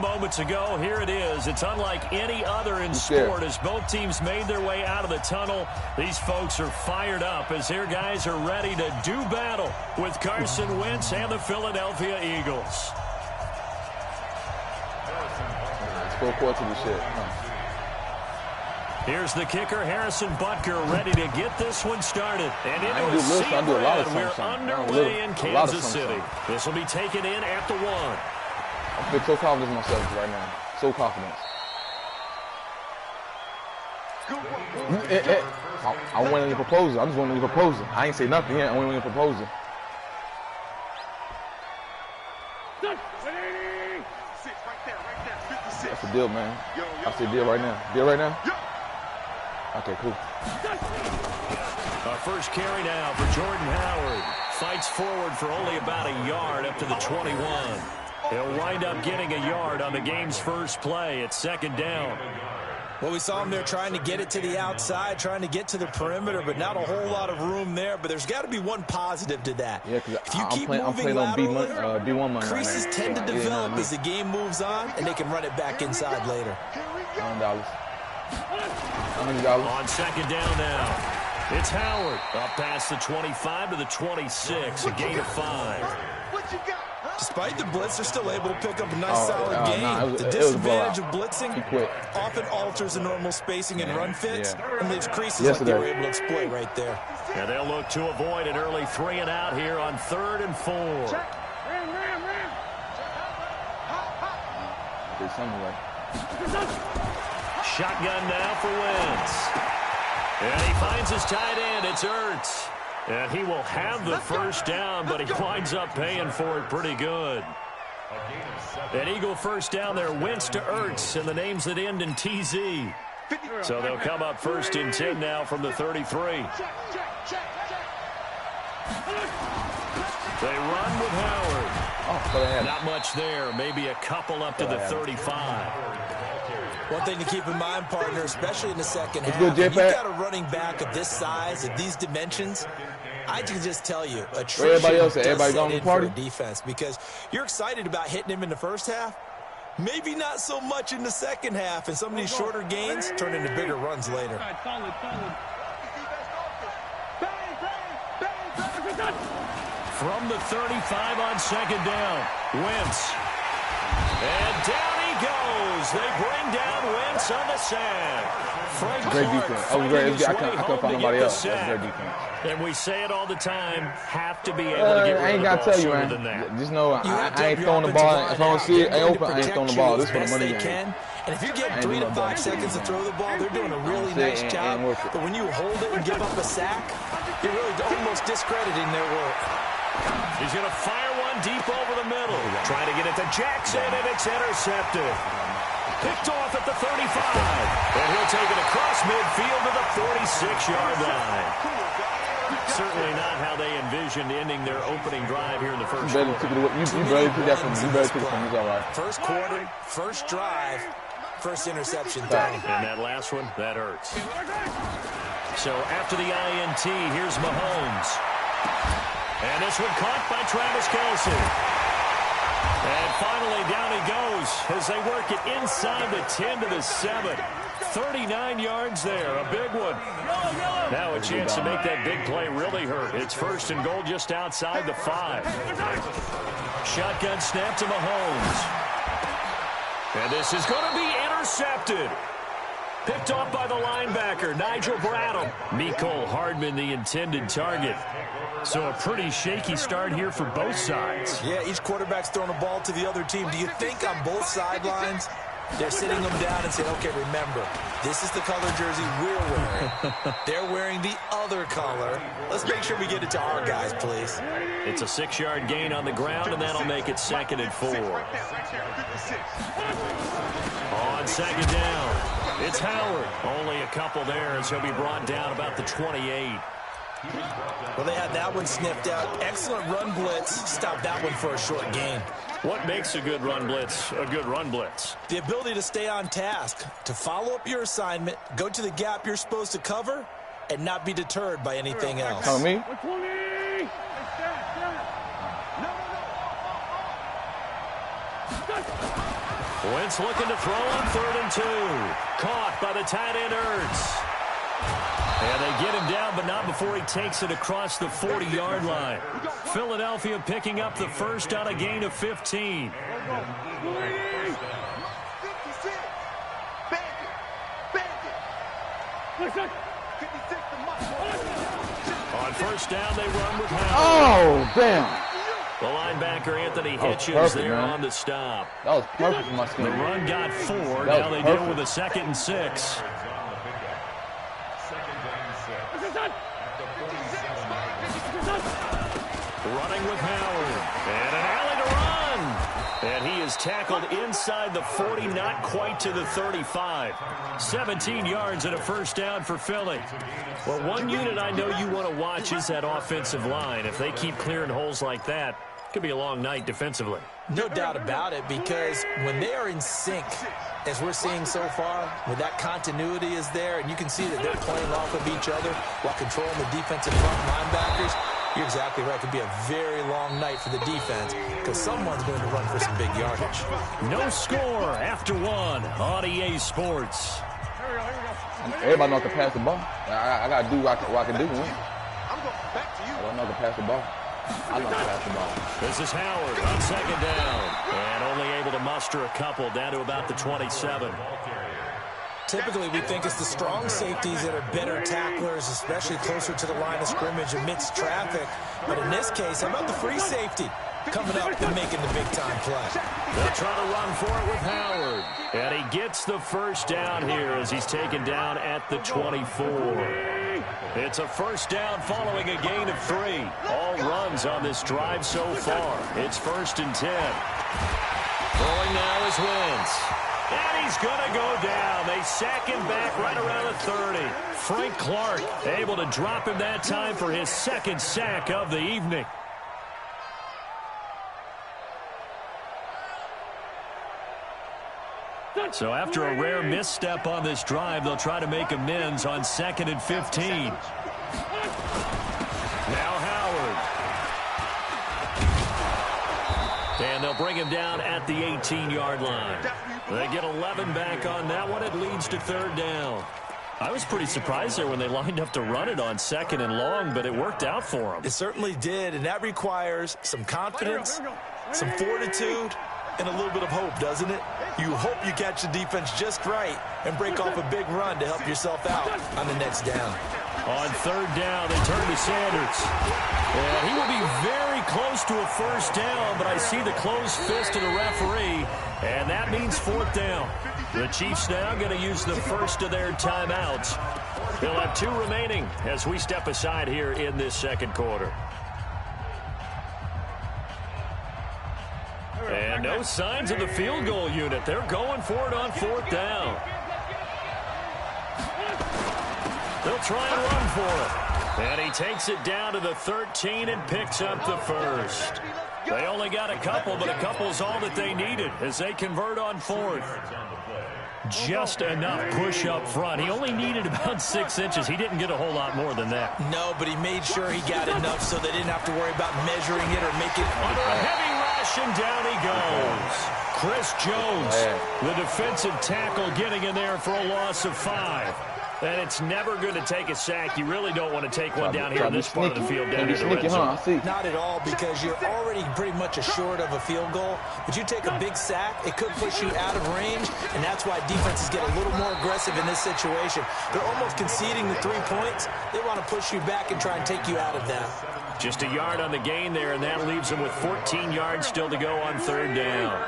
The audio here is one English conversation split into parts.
moments ago. Here it is. It's unlike any other in sport as both teams made their way out of the tunnel. These folks are fired up as their guys are ready to do battle with Carson Wentz and the Philadelphia Eagles. Let's go forward to the shit. Here's the kicker, Harrison Butker, ready to get this one started. And into a sea of red, we're underway in Kansas City. This will be taken in at the 1. I feel so confident in myself right now. So confident. I went in the proposal. I just went in the proposal. I ain't say nothing yet. I went in the proposal. That's a deal, man. That's a deal right now. Deal right now? Okay, cool. Our first carry now for Jordan Howard. Fights forward for only about a yard up to the 21. He'll wind up getting a yard on the game's first play. It's 2nd down. Well, we saw him there trying to get it to the outside, trying to get to the perimeter, but not a whole lot of room there. But there's got to be one positive to that. Yeah, because I'm playing on B1 money. Creases tend to develop as the game moves on, and they can run it back inside later. $100. On 2nd down now. It's Howard up past the 25 to the 26, a gain of 5. Despite the blitz, they're still able to pick up a nice solid game. The disadvantage of blitzing often alters the normal spacing and run fits and leaves creases like they were able to exploit right there. And they'll look to avoid an early 3 and out here on 3rd and 4. Shotgun now for Wentz. And he finds his tight end. It's Ertz. And he will have the first down, but he winds up paying for it pretty good. An Eagle first down there, Wentz to Ertz, and the names that end in TZ. So they'll come up 1st and 10 now from the 33. They run with Howard. Not much there, maybe a couple up to the 35. One thing to keep in mind, partner, especially in the second half, you've got a running back of this size, of these dimensions, I can just tell you, attrition does set in for a defense because you're excited about hitting him in the first half, maybe not so much in the second half, and some of these shorter gains turn into bigger runs later. From the 35 on 2nd down, Wentz. And down he goes. They bring down Wentz on the sack. Great defense. That was great. I couldn't find nobody else. That's great defense. And we say it all the time, have to be able to get rid of the ball tell you, sooner man. than that. Just know I ain't throwing the ball. If I don't see it, I ain't throwing the ball. This is for the money game. And if you're getting 3 to 5 seconds to throw the ball, they're doing a really nice job. But when you hold it and give up a sack, you're really almost discrediting their work. He's going to fire one deep over the middle. Trying to get it to Jackson, and it's intercepted. Picked off at the 35. And he'll take it across midfield to the 46-yard line. Certainly not how they envisioned ending their opening drive here in the first quarter. You better pick that from me. You better pick it from me. It's all right. First quarter, first drive, first interception thrown. And that last one, that hurts. So after the INT, here's Mahomes. And this one caught by Travis Kelce. And finally, down he goes as they work it inside the 10 to the 7. 39 yards there, a big one. Now a chance to make that big play really hurt. It's 1st and goal just outside the 5. Shotgun snap to Mahomes. And this is going to be intercepted. Picked off by the linebacker, Nigel Bradham. Mecole Hardman, the intended target. So a pretty shaky start here for both sides. Yeah, each quarterback's throwing a ball to the other team. Do you think on both sidelines they're sitting them down and saying, okay, remember, this is the color jersey we're wearing. They're wearing the other color. Let's make sure we get it to our guys, please. It's a 6-yard gain on the ground, and that'll make it 2nd and 4. On 2nd down, it's Howard. Only a couple there as he'll be brought down about the 28. Well, they had that one sniffed out. Excellent run blitz. Stopped that one for a short gain. What makes a good run blitz a good run blitz? The ability to stay on task, to follow up your assignment, go to the gap you're supposed to cover, and not be deterred by anything else. Tell me. Wentz looking to throw on 3rd and 2. Caught by the tight end Ertz. And they get him down, but not before he takes it across the 40-yard line. Philadelphia picking up the first on a gain of 15. On first down, they run with Howard. Oh, damn. The linebacker, Anthony Hitchens, there on the stop. That was perfect for my scheme. The run got 4. Now they deal with a 2nd and 6. Running with Howard. And an alley to run. And he is tackled inside the 40, not quite to the 35. 17 yards and a first down for Philly. Well, one unit I know you want to watch is that offensive line. If they keep clearing holes like that, it could be a long night defensively. No doubt about it, because when they are in sync, as we're seeing so far, when that continuity is there, and you can see that they're playing off of each other while controlling the defensive front linebackers, you're exactly right. It could be a very long night for the defense because someone's going to run for some big yardage. No score after 1 on EA Sports. Everybody knows to pass the ball. I got to do what I can do. Man. I don't know to pass the ball. I know to pass the ball. This is Howard on 2nd down. And only able to muster a couple down to about the 27. Typically, we think it's the strong safeties that are better tacklers, especially closer to the line of scrimmage amidst traffic. But in this case, how about the free safety coming up and making the big-time play? They'll try to run for it with Howard. And he gets the first down here as he's taken down at the 24. It's a first down following a gain of 3. All runs on this drive so far. It's 1st and 10. Throwing now is Wentz. And he's going to go down. They sack him back right around the 30. Frank Clark able to drop him that time for his 2nd sack of the evening. So after a rare misstep on this drive, they'll try to make amends on 2nd and 15. Now Howard. And they'll bring him down at the 18-yard line. They get 11 back on that one. It leads to 3rd down. I was pretty surprised there when they lined up to run it on 2nd and long, but it worked out for them. It certainly did, and that requires some confidence, some fortitude, and a little bit of hope, doesn't it? You hope you catch the defense just right and break off a big run to help yourself out on the next down. On 3rd down, they turn to Sanders. And he will be very close to a first down, but I see the closed fist of the referee, and that means 4th down. The Chiefs now going to use the first of their timeouts. They'll have 2 remaining as we step aside here in this 2nd quarter. And no signs of the field goal unit. They're going for it on 4th down. They'll try and run for it. And he takes it down to the 13 and picks up the first. They only got a couple, but a couple's all that they needed as they convert on 4th. Just enough push up front. He only needed about 6 inches. He didn't get a whole lot more than that. No, but he made sure he got enough so they didn't have to worry about measuring it or making it. Under a heavy rush, and down he goes. Chris Jones, the defensive tackle, getting in there for a loss of 5. And it's never going to take a sack. You really don't want to take one down here in this part of the field down here in the red zone. Not at all, because you're already pretty much assured of a field goal. But you take a big sack, it could push you out of range, and that's why defenses get a little more aggressive in this situation. They're almost conceding the 3 points. They want to push you back and try and take you out of that. Just a yard on the gain there, and that leaves them with 14 yards still to go on 3rd down.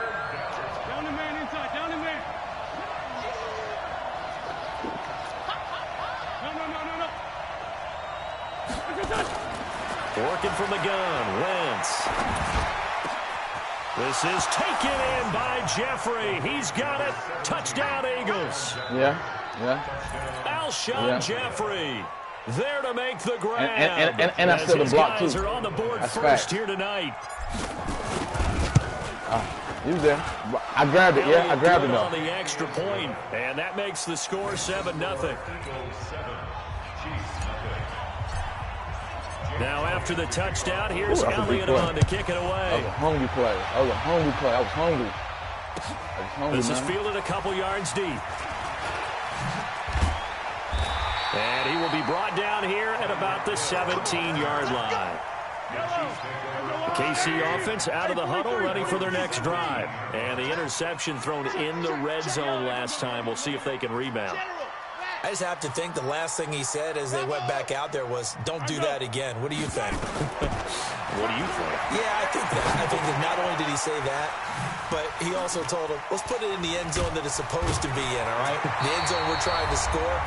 Working from the gun, Wentz. This is taken in by Jeffrey. He's got it. Touchdown, Eagles. Yeah. Alshon Jeffrey there to make the grab. And I still the block, too. Guys are on the board That's first fact. here tonight. He was there. I grabbed it, I grabbed it, though. On the extra point, and that makes the score 7-0. Now after the touchdown, here's Elliott on to kick it away. That was a hungry play. I was This is fielded a couple yards deep. And he will be brought down here at about the 17-yard line. The KC offense out of the huddle, ready for their next drive. And the interception thrown in the red zone last time. We'll see if they can rebound. I just have to think the last thing he said as they went back out there was, don't do that again. What do you think? What do you think? Yeah, I think that. I think that not only did he say that, but he also told him, let's put it in the end zone that it's supposed to be in, all right? The end zone we're trying to score.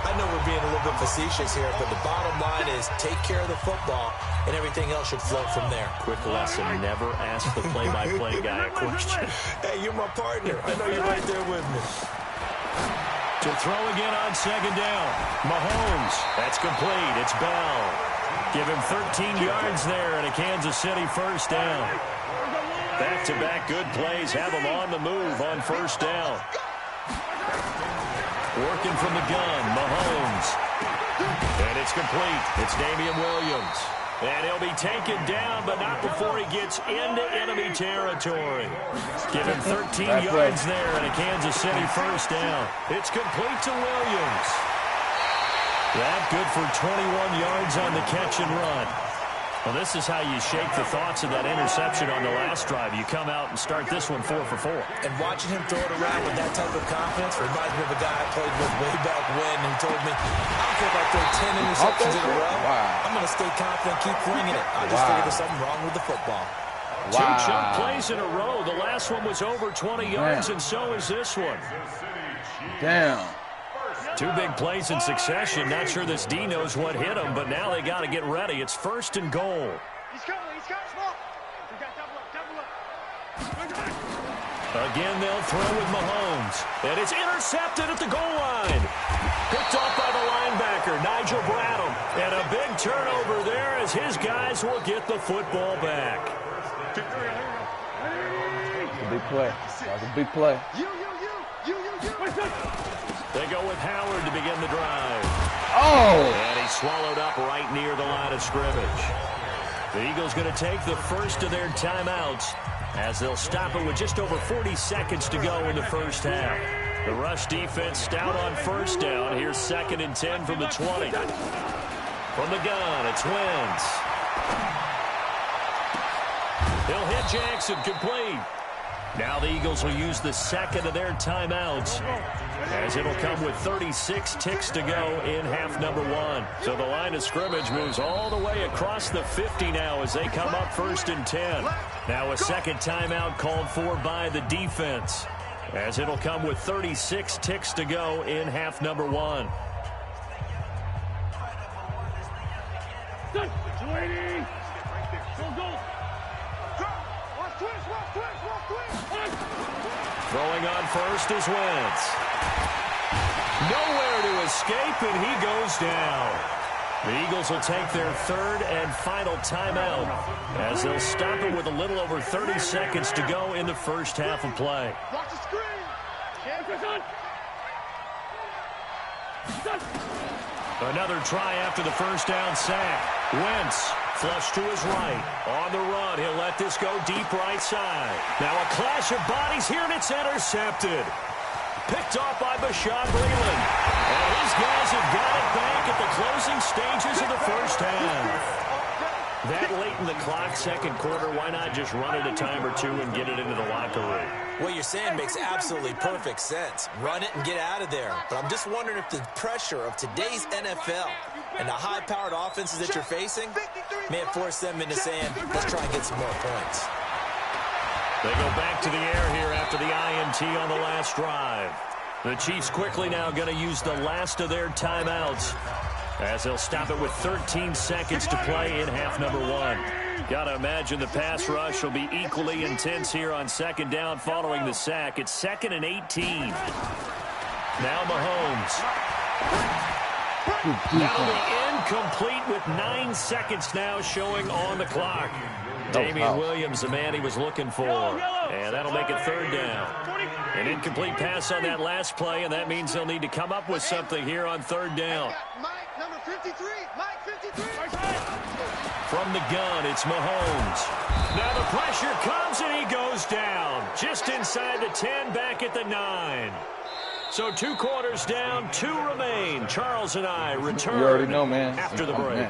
I know we're being a little bit facetious here, but the bottom line is take care of the football, and everything else should flow from there. Quick lesson, never ask the play-by-play guy a question. Hey, you're my partner. I know you're right there with me. To throw again on second down. Mahomes. That's complete. It's Bell. Give him 13 yards there and a Kansas City first down. Back-to-back good plays have him on the move on first down. Working from the gun, Mahomes. And it's complete. It's Damian Williams. And he'll be taken down, but not before he gets into enemy territory. Give him 13 yards there and a Kansas City first down. It's complete to Williams. That good for 21 yards on the catch and run. Well, this is how you shake the thoughts of that interception on the last drive. You come out and start this one 4 for 4. And watching him throw it around with that type of confidence reminds me of a guy I played with way back when who told me, I don't care if I throw 10 interceptions in a row. Wow. I'm going to stay confident, keep flinging it. I just figured there's something wrong with the football. Wow. 2 chunk plays in a row. The last one was over 20 yards, and so is this one. Damn. 2 big plays in succession. Not sure this D knows what hit him, but now they got to get ready. It's first and goal. He's coming. Small. We got double up. Again, they'll throw with Mahomes. And it's intercepted at the goal line. Picked off by the linebacker, Nigel Bradham. And a big turnover there as his guys will get the football back. That's a big play. That's a big play. You. They go with Howard to begin the drive. Oh! And he's swallowed up right near the line of scrimmage. The Eagles going to take the first of their timeouts as they'll stop it with just over 40 seconds to go in the first half. The rush defense stout on first down. Here's 2nd and 10 from the 20. From the gun, it's Wentz. He'll hit Jackson, complete. Now the Eagles will use the second of their timeouts as it'll come with 36 ticks to go in half number 1. So the line of scrimmage moves all the way across the 50 now as they come up 1st and 10. Now a second timeout called for by the defense as it'll come with 36 ticks to go in half number 1. Throwing on first is Wentz. Nowhere to escape, and he goes down. The Eagles will take their 3rd and final timeout as they'll stop it with a little over 30 seconds to go in the first half of play. Watch the screen. Another try after the first down sack. Wentz flush to his right. On the run, he'll let this go deep right side. Now a clash of bodies here, and it's intercepted. Picked off by Bashaud Breeland. And his guys have got it back at the closing stages of the first half. That late in the clock, second quarter, why not just run it a time or 2 and get it into the locker room? What you're saying makes absolutely perfect sense. Run it and get out of there. But I'm just wondering if the pressure of today's NFL and the high-powered offenses that you're facing may have forced them into saying, let's try and get some more points. They go back to the air here after the INT on the last drive. The Chiefs quickly now going to use the last of their timeouts as they'll stop it with 13 seconds to play in half number 1. Got to imagine the pass rush will be equally intense here on second down following the sack. It's 2nd and 18. Now Mahomes. That'll be incomplete with 9 seconds now showing on the clock. Damian Williams, the man he was looking for. And that'll make it 3rd down. An incomplete pass on that last play, and that means they'll need to come up with something here on 3rd down. Number 53, Mike 53. From the gun, it's Mahomes. Now the pressure comes and he goes down. Just inside the 10, back at the 9. So 2 quarters down, 2 remain. Charles and I return you already know, man. After the break.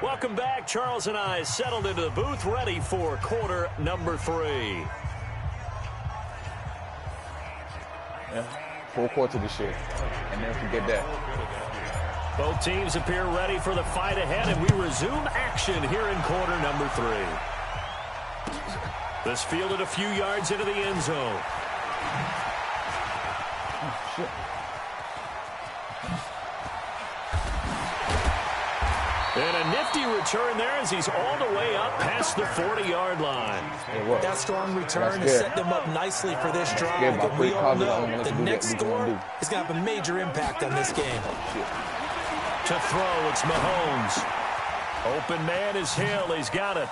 Welcome back. Charles and I settled into the booth, ready for quarter number 3. Yeah, full court to the shit. And then forget that. Both teams appear ready for the fight ahead, and we resume action here in quarter number 3. This fielded a few yards into the end zone. Oh, shit. And a nifty return there as he's all the way up past the 40-yard line. That strong return has set them up nicely for this drive. And we all know the next score is going to have a major impact on this game. To throw, it's Mahomes. Open man is Hill. He's got it.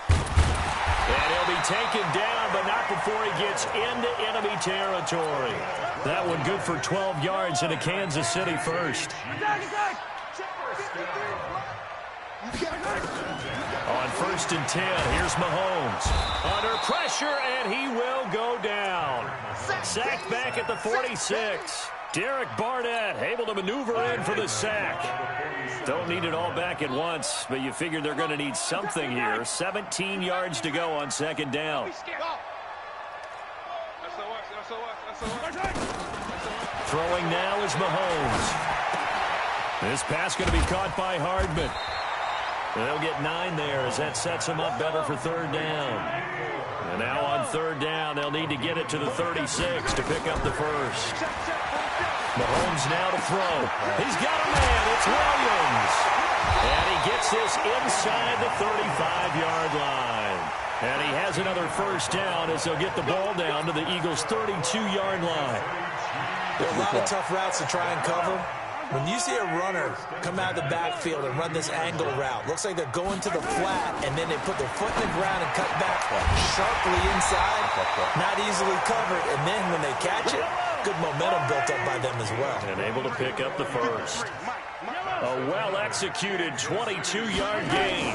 And he'll be taken down, but not before he gets into enemy territory. That one good for 12 yards into Kansas City first. On 1st and 10, here's Mahomes. Under pressure, and he will go down. Sacked back at the 46. Derek Barnett able to maneuver in for the sack. Don't need it all back at once, but you figure they're going to need something here. 17 yards to go on 2nd down. Throwing now is Mahomes. This pass going to be caught by Hardman. They'll get 9 there as that sets them up better for 3rd down. And now on 3rd down, they'll need to get it to the 36 to pick up the first. Mahomes now to throw. He's got a man. It's Williams. And he gets this inside the 35-yard line. And he has another 1st down as they'll get the ball down to the Eagles' 32-yard line. There are a lot of tough routes to try and cover. When you see a runner come out of the backfield and run this angle route, looks like they're going to the flat, and then they put their foot in the ground and cut back sharply inside, not easily covered, and then when they catch it, good momentum built up by them as well. And able to pick up the first. A well-executed 22-yard gain.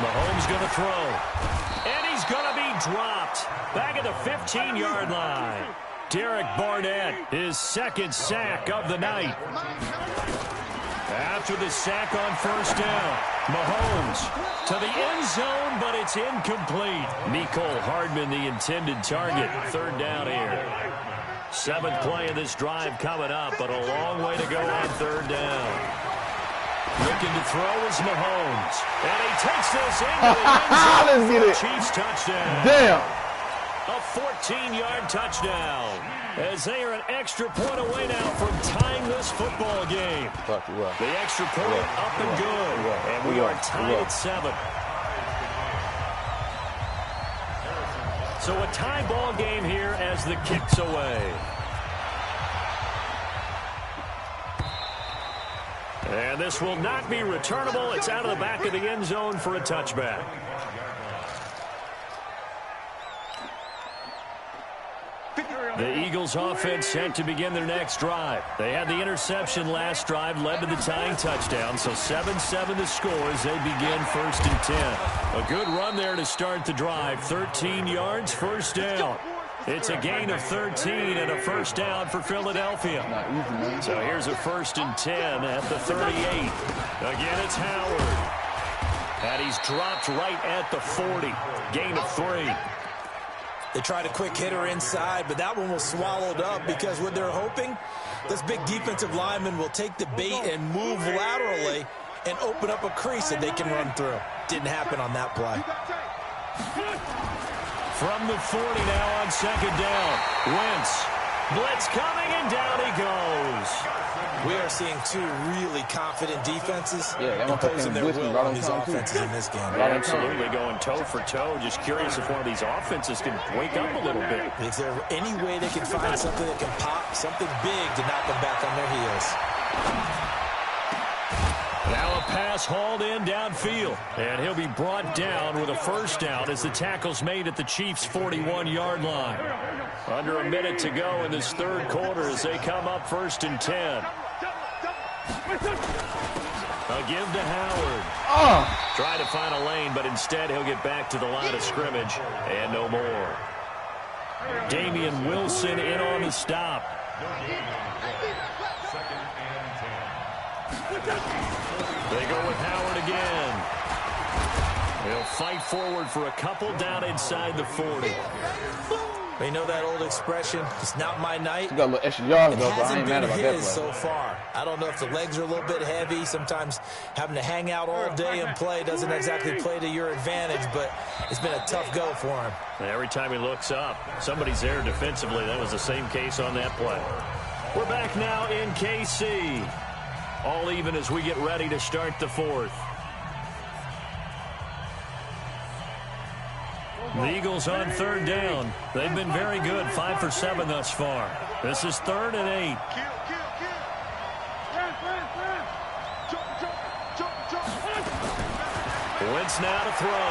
Mahomes going to throw. And he's going to be dropped back at the 15-yard line. Derek Barnett, his 2nd sack of the night. After the sack on 1st down, Mahomes to the end zone, but it's incomplete. Mecole Hardman, the intended target. 3rd down here. 7th play of this drive coming up, but a long way to go on 3rd down. Looking to throw is Mahomes. And he takes this into the end zone. Let's get it. Chiefs touchdown. Damn. A 14-yard touchdown as they are an extra point away now from tying this football game. The extra point up and good, and we are tied at 7. So a tie ball game here as the kick's away. And this will not be returnable. It's out of the back of the end zone for a touchback. The Eagles offense set to begin their next drive. They had the interception last drive, led to the tying touchdown, so 7-7 the score as they begin 1st and 10. A good run there to start the drive. 13 yards, 1st down. It's a gain of 13 and a 1st down for Philadelphia. So here's a 1st and 10 at the 38. Again, it's Howard. And he's dropped right at the 40. Gain of 3. They tried a quick hitter inside, but that one was swallowed up because what they're hoping, this big defensive lineman will take the bait and move laterally and open up a crease that they can run through. Didn't happen on that play. From the 40 now on 2nd down. Wentz. Blitz coming, and down he goes. We are seeing 2 really confident defenses imposing their will on these offenses in this game. Absolutely going toe for toe. Just curious if one of these offenses can wake up a little bit. Is there any way they can find something that can pop, something big to knock them back on their heels? Now a pass hauled in downfield, and he'll be brought down with a 1st down as the tackle's made at the Chiefs' 41-yard line. Under a minute to go in this 3rd quarter as they come up 1st and 10. A give to Howard. Trying to find a lane, but instead he'll get back to the line of scrimmage and no more. Damian Wilson in on the stop. They go with Howard again. He'll fight forward for a couple down inside the 40. You know that old expression, it's not my night? You got a little extra yards, though, It so I ain't mad hasn't about been that his play. so far. I don't know if the legs are a little bit heavy. Sometimes having to hang out all day and play doesn't exactly play to your advantage, but it's been a tough go for him. Every time he looks up, somebody's there defensively. That was the same case on that play. We're back now in KC. All even as we get ready to start the 4th. The Eagles on 3rd down. They've been very good, 5 for 7 thus far. This is 3rd and 8. Wentz now to throw.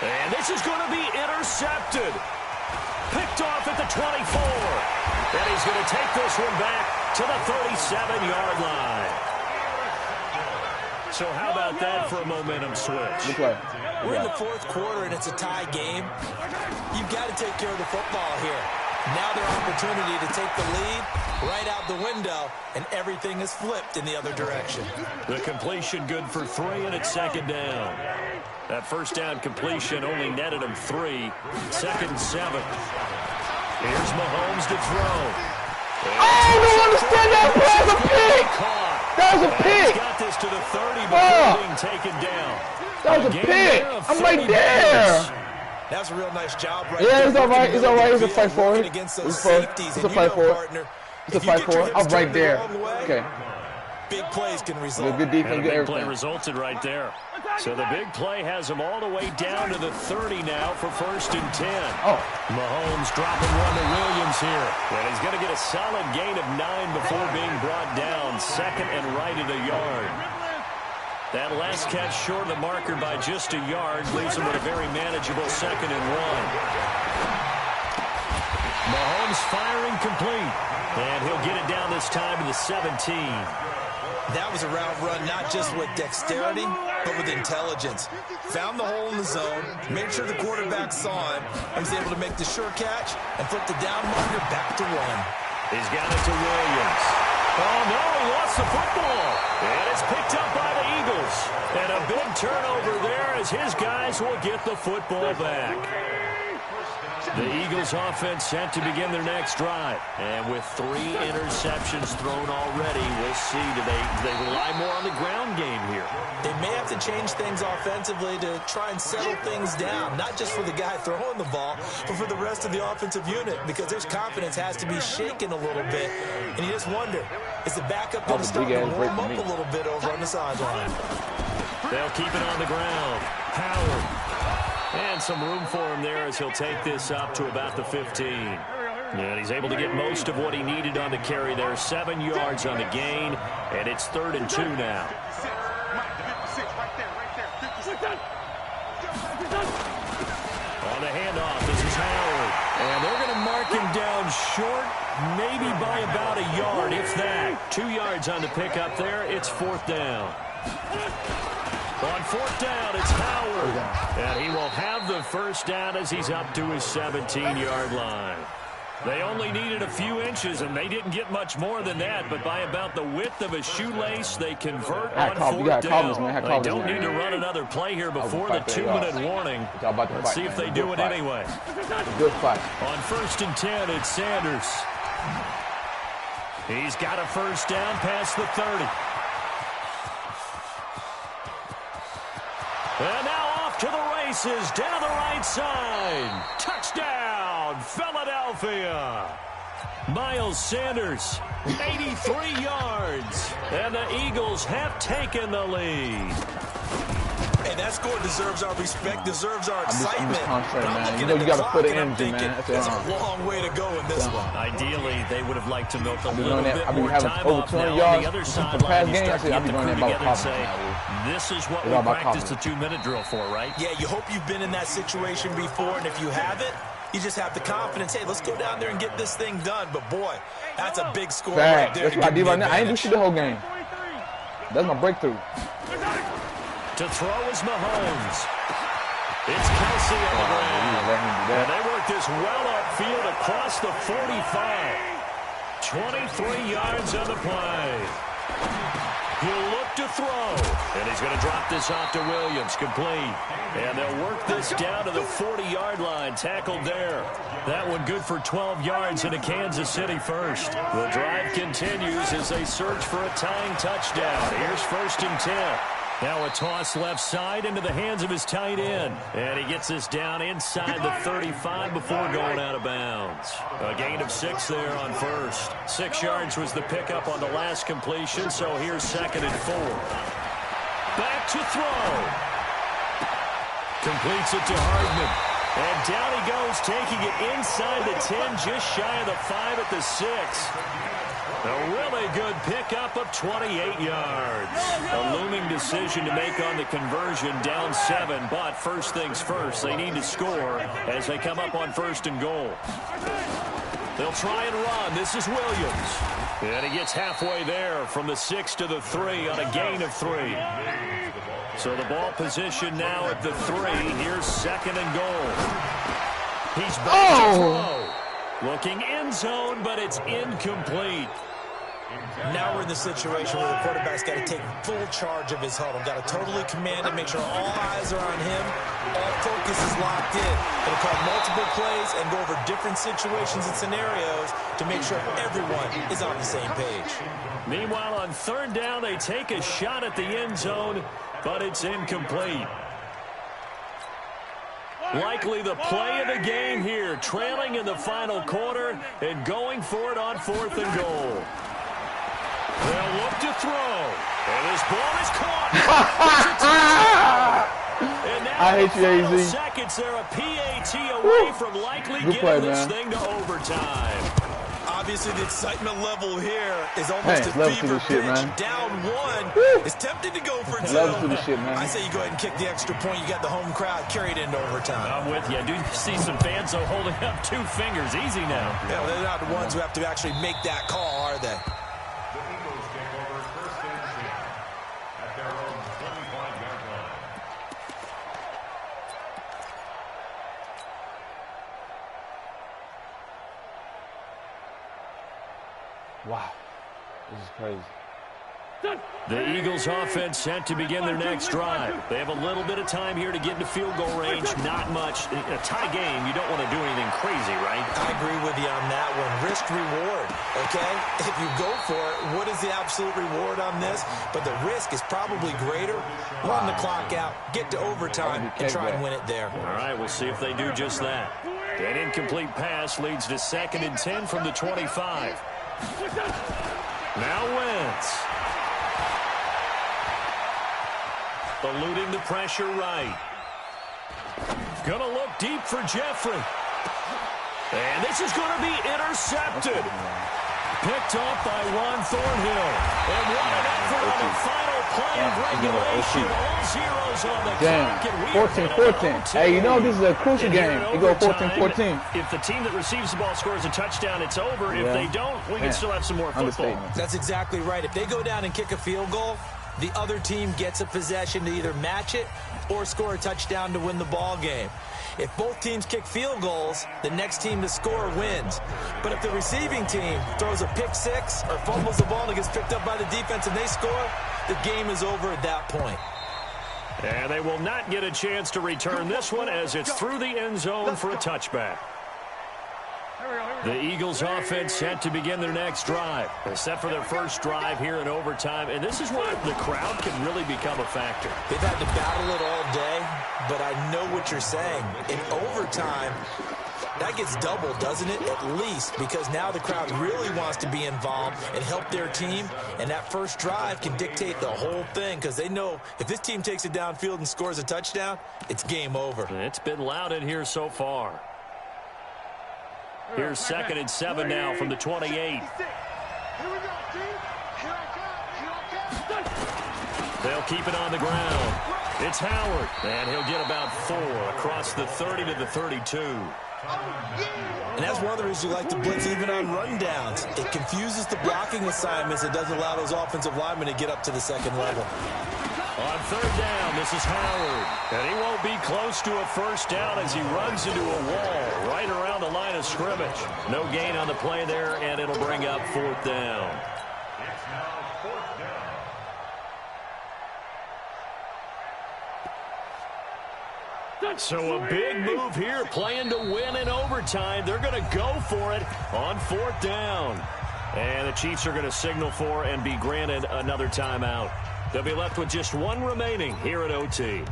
And this is going to be intercepted. Picked off at the 24. And he's going to take this one back to the 37-yard line. So how about that for a momentum switch? Good play. We're in the 4th quarter, and it's a tie game. You've got to take care of the football here. Now their opportunity to take the lead right out the window, and everything is flipped in the other direction. The completion good for 3, and it's 2nd down. That first down completion only netted him 3. 2nd and 7. Here's Mahomes to throw. I don't understand that play. That was a pick. That was a pick. He's got this to the 30 before being taken down. That was a pick. I'm right there. That's a real nice job right there. there. It's all right. It's all right. It's a fight for it. Against It's those a safeties, fight for it. It's a fight for it. I'm right there. Okay. Big plays can result. Good defense, And a good big play everything. resulted right there. So the big play has him all the way down to the 30 now for 1st and 10. Mahomes dropping one to Williams here. And he's going to get a solid gain of 9 before being brought down. 2nd and right at a yard. That last catch short of the marker by just a yard leaves him with a very manageable 2nd and 1. Mahomes firing complete. And he'll get it down this time to the 17. That was a route run not just with dexterity, but with intelligence. Found the hole in the zone, made sure the quarterback saw him, and was able to make the sure catch and flip the down marker back to 1. He's got it to Williams. Oh, no, he lost the football. And it's picked up by the Eagles. And a big turnover there as his guys will get the football back. The Eagles offense set to begin their next drive. And with 3 interceptions thrown already, we'll see. Do they rely more on the ground game here? They may have to change things offensively to try and settle things down, not just for the guy throwing the ball, but for the rest of the offensive unit, because their confidence has to be shaken a little bit. And you just wonder, is the backup going to start to warm up a little bit over on the sideline? They'll keep it on the ground. Howard. And some room for him there as he'll take this up to about the 15. And he's able to get most of what he needed on the carry there. 7 yards on the gain, and it's 3rd and 2 now. On the handoff, this is Howard. And they're going to mark him down short, maybe by about a yard, if that. 2 yards on the pickup there. It's 4th down. On 4th down, it's Howard. And he will have the first down as he's up to his 17-yard line. They only needed a few inches, and they didn't get much more than that. But by about the width of a shoelace, they convert on 4th down. They don't need to run another play here before the 2-minute warning. Let's see if they do it anyway. Good fight. On 1st and 10, it's Sanders. He's got a first down past the 30. And now off to the races, down the right side. Touchdown, Philadelphia. Miles Sanders, 83 yards. And the Eagles have taken the lead. Hey, that score deserves our respect, deserves our excitement. I'm just man. You know you got to put it in, man. That's a long way to go in this one. Ideally, they would have liked to milk a little bit more having time over off. 20 Now, yards on the other from sideline, past you games. start to get I'll be the running crew that together and about say, this is what we practiced the 2-minute drill for, right? Yeah, you hope you've been in that situation before, and if you haven't, You just have the confidence, hey, let's go down there and get this thing done. But, boy, that's a big score right there. That's what I did right now. I ain't do shit the whole game. That's my breakthrough. To throw is Mahomes. It's Kelsey on the ground. And they work this well upfield across the 45. 23 yards on the play. He'll look to throw. And he's going to drop this off to Williams. Complete. And they'll work this down to the 40-yard line. Tackled there. That one good for 12 yards into Kansas City first. The drive continues as they search for a tying touchdown. Here's 1st and 10. Now a toss left side into the hands of his tight end. And he gets this down inside the 35 before going out of bounds. A gain of 6 there on first. 6 yards was the pickup on the last completion, so here's 2nd and 4. Back to throw. Completes it to Hardman. And down he goes, taking it inside the 10, just shy of the 5 at the 6. A really good pickup of 28 yards. A looming decision to make on the conversion, down 7. But first things first, they need to score as they come up on 1st and goal. They'll try and run. This is Williams. And he gets halfway there from the 6 to the 3 on a gain of 3. So the ball position now at the 3. Here's 2nd and goal. He's back to throw. Looking end zone, but it's incomplete. Now we're in the situation where the quarterback's got to take full charge of his huddle. Got to totally command it, make sure all eyes are on him. All focus is locked in. Going to call multiple plays and go over different situations and scenarios to make sure everyone is on the same page. Meanwhile, on 3rd down, they take a shot at the end zone, but it's incomplete. Likely the play of the game here, trailing in the final quarter and going for it on 4th and goal. They'll look to throw. And this ball is caught. And now I hate you, AZ. Seconds there, a PAT away from likely getting this thing to overtime. Obviously, the excitement level here is almost a fever pitch. Down 1. It's tempting to go for 2. I say you go ahead and kick the extra point. You got the home crowd carried into overtime. I'm with you. I do see some fans holding up 2 fingers. Easy now. Yeah, they're not the ones who have to actually make that call, are they? Wow, this is crazy. The Eagles offense set to begin their next drive. They have a little bit of time here to get into field goal range. Not much. In a tie game, you don't want to do anything crazy, right? I agree with you on that one. Risk reward, okay? If you go for it, what is the absolute reward on this? But the risk is probably greater. Run the clock out, get to overtime, and try and win it there. All right, we'll see if they do just that. An incomplete pass leads to 2nd and 10 from the 25. Now Wentz. Eluding the pressure right. Gonna look deep for Jeffrey. And this is gonna be intercepted. Picked off by Juan Thornhill. And what an effort on the final play of regulation. All zeros on the clock. 14-14. Hey, you know this is a crucial game. You go 14-14. If the team that receives the ball scores a touchdown, it's over. If they don't, we can still have some more football. That's exactly right. If they go down and kick a field goal, the other team gets a possession to either match it or score a touchdown to win the ball game. If both teams kick field goals, the next team to score wins. But if the receiving team throws a pick 6 or fumbles the ball and it gets picked up by the defense and they score, the game is over at that point. And they will not get a chance to return this one as it's through the end zone for a touchback. The Eagles offense set to begin their next drive. They're set for their first drive here in overtime. And this is where the crowd can really become a factor. They've had to battle it all day, but I know what you're saying. In overtime, that gets doubled, doesn't it? At least, because now the crowd really wants to be involved and help their team. And that first drive can dictate the whole thing because they know if this team takes it downfield and scores a touchdown, it's game over. It's been loud in here so far. Here's 2nd and 7 now from the 28. They'll keep it on the ground. It's Howard, and he'll get about 4 across the 30 to the 32. And that's one of the reasons you like to blitz even on rundowns. It confuses the blocking assignments. It doesn't allow those offensive linemen to get up to the second level. On third down, this is Howard. And he won't be close to a first down as he runs into a wall right around the line of scrimmage. No gain on the play there, and it'll bring up fourth down. So a big move here, playing to win in overtime. They're going to go for it on fourth down. And the Chiefs are going to signal for and be granted another timeout. They'll be left with just one remaining here at OT.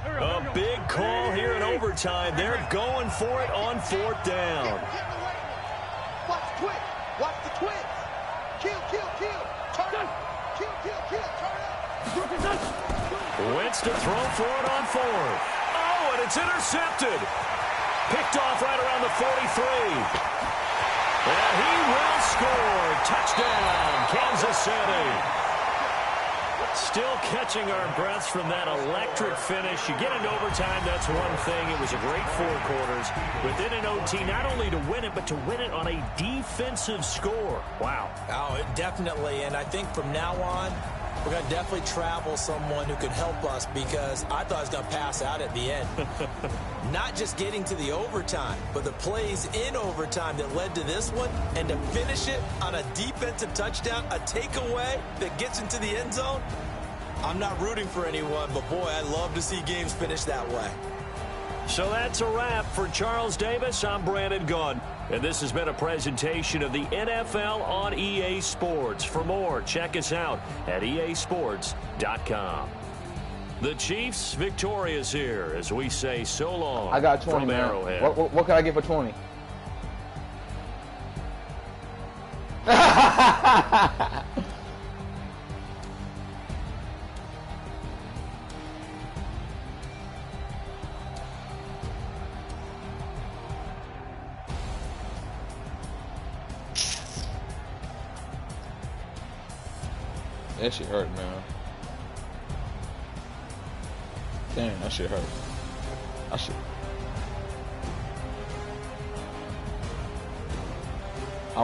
A big call here in overtime. They're going for it on fourth down. Watch the twist. Watch the twist. Kill, kill, kill. Turn up. Kill, kill, kill. Turn up. Wentz to throw for it on fourth. Oh, and it's intercepted. Picked off right around the 43. And he will score. Touchdown, Kansas City. Still catching our breaths from that electric finish. You get into overtime, that's one thing. It was a great 4 quarters. Within an OT, not only to win it, but to win it on a defensive score. Wow. Oh, definitely. And I think from now on, we're going to definitely travel someone who could help us, because I thought I was going to pass out at the end. Not just getting to the overtime, but the plays in overtime that led to this one, and to finish it on a defensive touchdown, a takeaway that gets into the end zone. I'm not rooting for anyone, but boy, I love to see games finish that way. So that's a wrap for Charles Davis. I'm Brandon Gunn. And this has been a presentation of the NFL on EA Sports. For more, check us out at easports.com. The Chiefs victorious here as we say so long. I got 20, from man. Arrowhead. What can I get for 20? That shit hurt, man. Damn, that shit hurt. I should.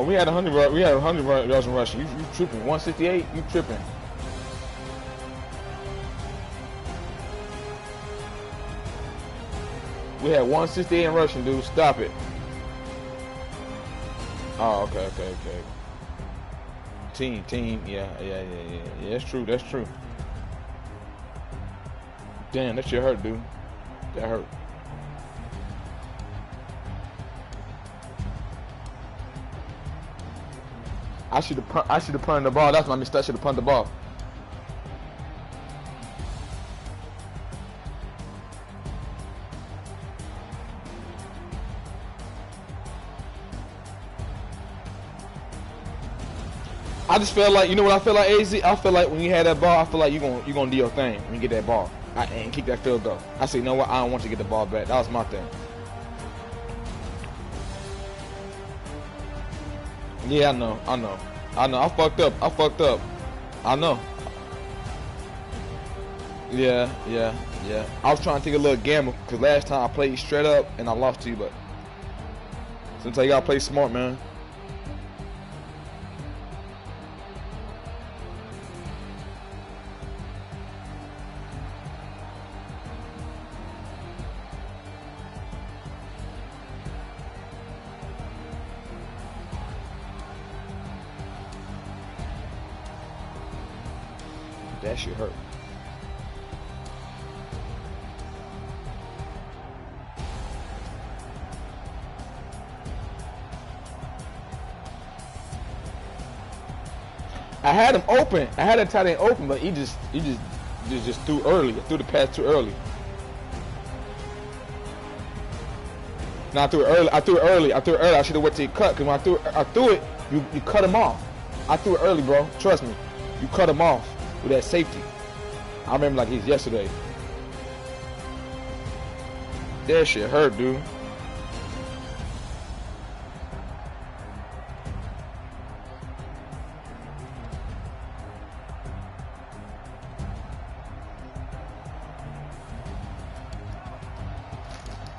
We had 100. We had 100 yards in rushing. You tripping? 168? You tripping? We had 168 in rushing, dude. Stop it. Oh, okay. Team. Yeah. That's true. Damn, that shit hurt, dude. That hurt. I should have punted the ball. That's my mistake. I should have punted the ball. I just felt like, you know what I feel like, AZ? I feel like when you had that ball, I feel like you're gonna do your thing when you get that ball and kick that field goal. I said, you know what? I don't want you to get the ball back. That was my thing. Yeah, I know. I fucked up. I know. Yeah. I was trying to take a little gamble because last time I played straight up and I lost to you, but since I gotta play smart, man. That shit hurt. I had him open. I had a tight end open, but he just threw early. Threw the pass too early. No, I threw it early. I should have waited till he cut. Cause when I threw it, you cut him off. I threw it early, bro. Trust me. You cut him off with that safety. I remember like it's yesterday. That shit hurt, dude.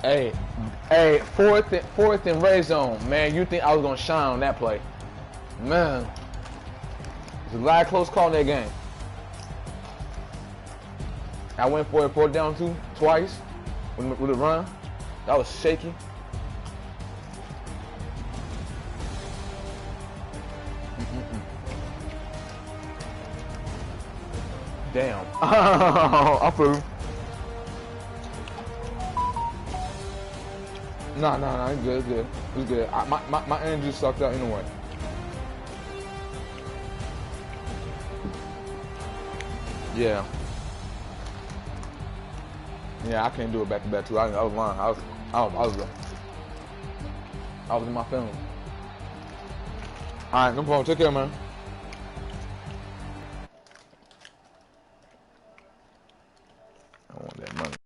Hey, fourth and red zone, man. You think I was gonna shine on that play? Man, there's a lot of close call in that game. I went for it 4th down twice with a run. That was shaky. Damn. I flew. Nah, it's good, it's good. My energy sucked out anyway. Yeah. Yeah, I can't do it back to back too. I was lying. I was in my feelings. All right, no problem. Take care, man. I want that money.